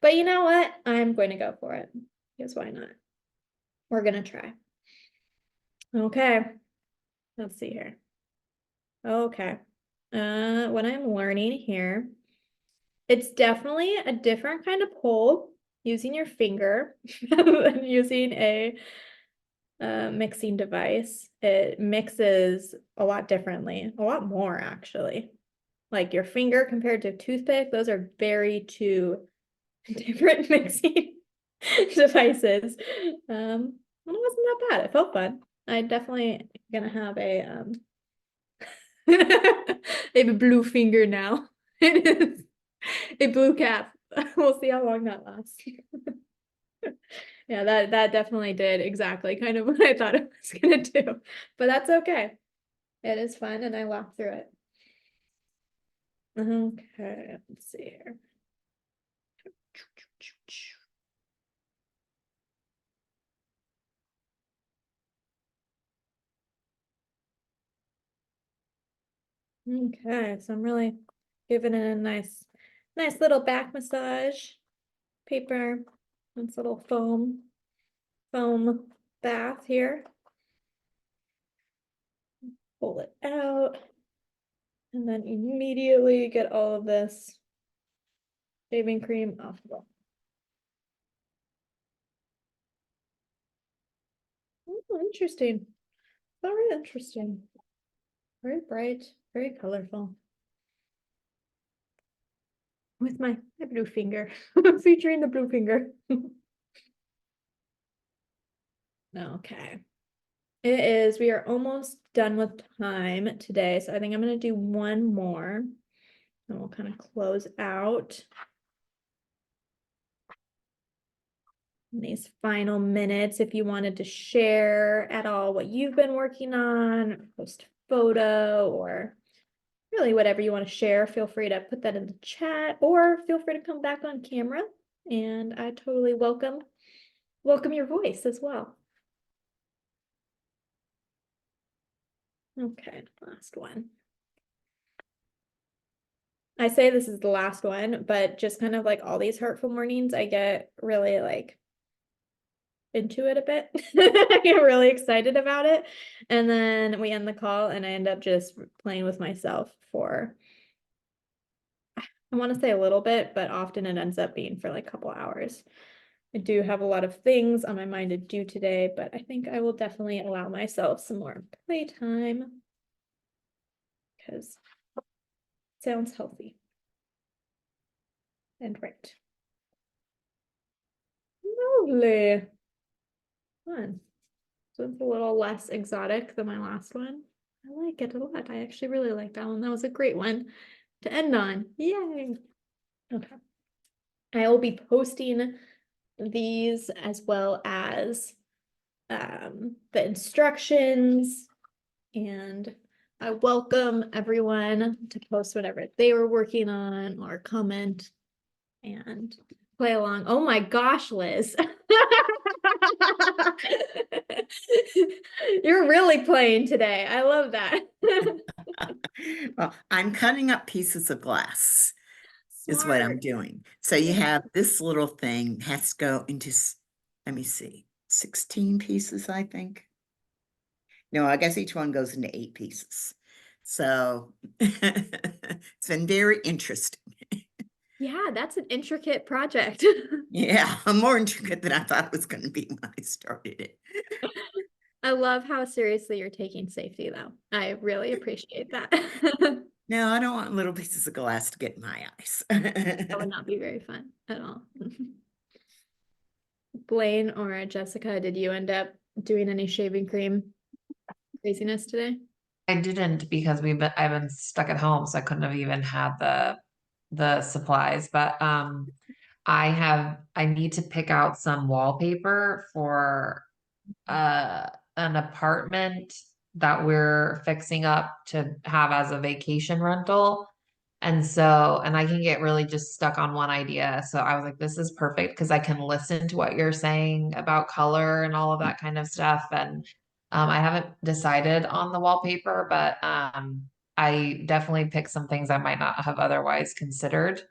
But you know what? I'm going to go for it, because why not? We're gonna try. Okay, let's see here. Okay, what I'm learning here, it's definitely a different kind of pull using your finger than using a mixing device. It mixes a lot differently, a lot more actually. Like your finger compared to a toothpick, those are very two different mixing devices. It wasn't that bad. It felt fun. I definitely gonna have a I have a blue finger now. It is a blue cap. We'll see how long that lasts. Yeah, that definitely did exactly kind of what I thought it was gonna do. But that's okay. It is fun and I laughed through it. Okay, let's see here. Okay, so I'm really giving it a nice little back massage. Paper, this little foam bath here. Pull it out. And then immediately get all of this shaving cream off the. Oh, interesting. Very interesting. Very bright, very colorful. With my blue finger, featuring the blue finger. Okay. We are almost done with time today. So I think I'm going to do one more. And we'll kind of close out in these final minutes. If you wanted to share at all what you've been working on, post a photo, or really whatever you want to share, feel free to put that in the chat, or feel free to come back on camera. And I totally welcome your voice as well. Okay, last one. I say this is the last one, but just kind of like all these Heartful mornings, I get really like into it a bit. I get really excited about it. And then we end the call and I end up just playing with myself for, I want to say a little bit, but often it ends up being for like a couple hours. I do have a lot of things on my mind to do today, but I think I will definitely allow myself some more playtime because it sounds healthy and right. Lovely. Fun. So it's a little less exotic than my last one. I like it a lot. I actually really like that one. That was a great one to end on. Yay. Okay. I will be posting these as well as the instructions, and I welcome everyone to post whatever they were working on or comment and play along. Oh my gosh, Liz. You're really playing today. I love that. Well, I'm cutting up pieces of glass is what I'm Smart. doing. So you Yeah. have this little thing has to go into, let me see, 16 pieces, I think. No, I guess each one goes into 8 pieces. So it's been very interesting. Yeah, that's an intricate project. Yeah, more intricate than I thought it was going to be when I started it. I love how seriously you're taking safety, though. I really appreciate that. No, I don't want little pieces of glass to get in my eyes. That would not be very fun at all. Blaine or Jessica, did you end up doing any shaving cream craziness today? I didn't because I've been stuck at home, so I couldn't have even had the supplies. But I need to pick out some wallpaper for an apartment that we're fixing up to have as a vacation rental. And I can get really just stuck on one idea. So I was like, this is perfect because I can listen to what you're saying about color and all of that kind of stuff. And I haven't decided on the wallpaper, but I definitely picked some things I might not have otherwise considered.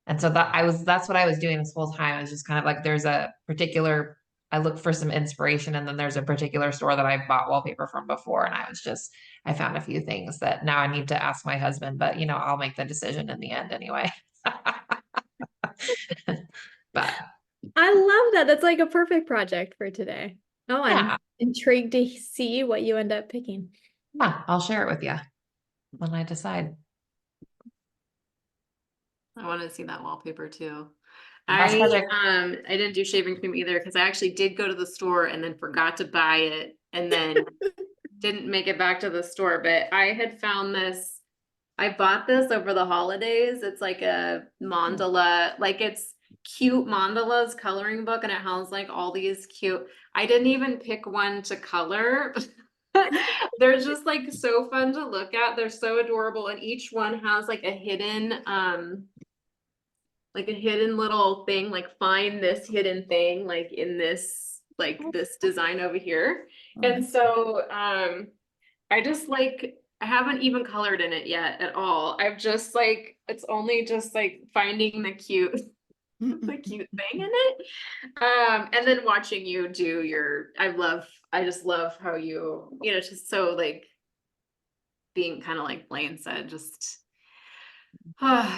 And so that's what I was doing this whole time. I was just kind of like, I look for some inspiration, and then there's a particular store that I bought wallpaper from before. And I found a few things that now I need to ask my husband, but I'll make the decision in the end anyway. But I love that. That's like a perfect project for today. Oh, I'm yeah, intrigued to see what you end up picking. I'll share it with you when I decide. I want to see that wallpaper too. Best project. I didn't do shaving cream either because I actually did go to the store and then forgot to buy it and then didn't make it back to the store. But I had found this. I bought this over the holidays. It's like a mandala, like it's cute mandalas coloring book, and it has like all these cute. I didn't even pick one to color. They're just like so fun to look at. They're so adorable, and each one has like a hidden little thing, like find this hidden thing, like in this, like this design over here. And so, I just like, I haven't even colored in it yet at all. I've just like, it's only just like finding the cute, the cute thing in it. And then watching you do I just love how it's just so like being kind of like Blaine said, just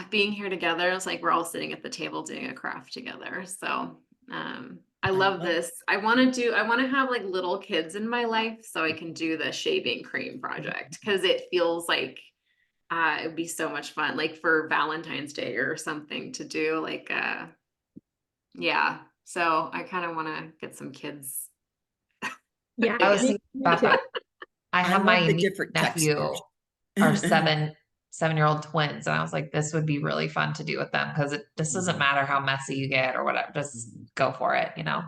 being here together. It's like we're all sitting at the table doing a craft together. So I love this. I want to have like little kids in my life so I can do the shaving cream project because it feels like it would be so much fun, like for Valentine's Day or something to do like yeah. So I kind of want to get some kids. Yeah, I was me thinking about too. that. I I have love my the niece different and nephew textures. are 7-year-old twins, and I was like, this would be really fun to do with them because this doesn't matter how messy you get or whatever, just go for it. Yeah.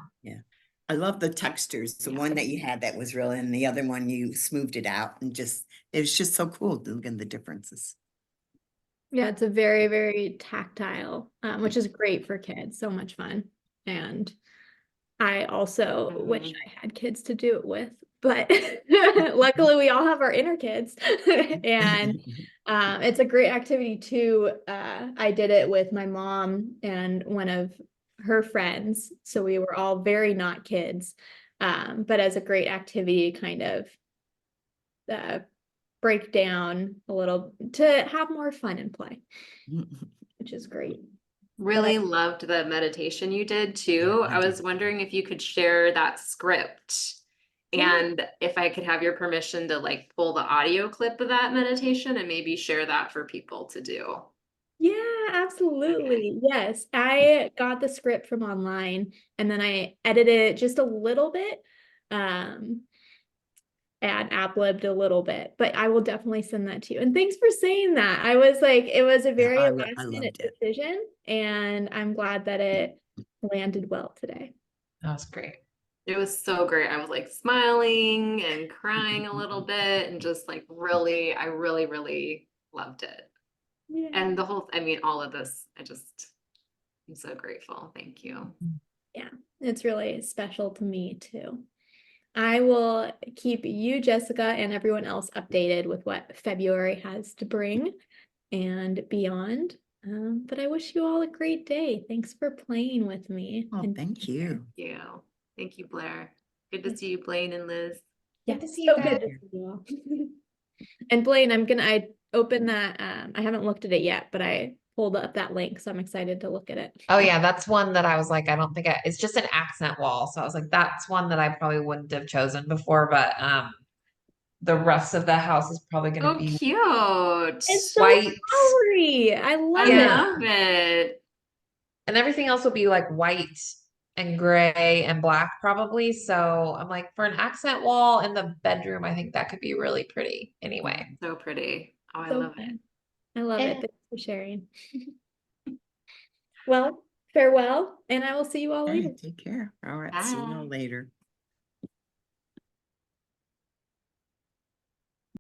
I love the textures. The one that you had that was real, and the other one you smoothed it out and it was just so cool to look at the differences. Yeah, it's a very, very tactile, which is great for kids. So much fun. And I also wish I had kids to do it with, but luckily we all have our inner kids. And it's a great activity too. I did it with my mom and one of her friends. So we were all very not kids, but as a great activity, kind of break down a little to have more fun and play, which is great. Really loved the meditation you did too. Yeah, I I was did. wondering if you could share that script and if I could have your permission to like pull the audio clip of that meditation and maybe share that for people to do. Yeah, absolutely. Yes. I got the script from online and then I edited it just a little bit, and ad-libbed a little bit, but I will definitely send that to you. And thanks for saying that. I was like, it was a very I last minute loved it. decision, and I'm glad that it landed well today. That was great. It was so great. I was like smiling and crying a little bit and just like I really, really loved it. Yeah. And all of this, I'm so grateful. Thank you. Yeah, it's really special to me too. I will keep you, Jessica, and everyone else updated with what February has to bring and beyond. But I wish you all a great day. Thanks for playing with me. Oh, thank you. Yeah. Thank you, Blaire. Good to see you, Blaine and Liz. Yeah, Good to see you so guys. good to see you all. And Blaine, I opened that, I haven't looked at it yet, but I pulled up that link, so I'm excited to look at it. Oh yeah, that's one that I was like, I don't think it's just an accent wall. So I was like, that's one that I probably wouldn't have chosen before, but the rest of the house is probably gonna Oh, be cute. It's so white. flowery. I love I it. Yeah. love it. And everything else will be like white and gray and black probably. So I'm like, for an accent wall in the bedroom, I think that could be really pretty anyway. So pretty. Oh, I So love it. fun. I love Yeah. it. Thanks for sharing. Well, farewell, and I will see you all Okay, later. take care. All right, see you all Bye. later.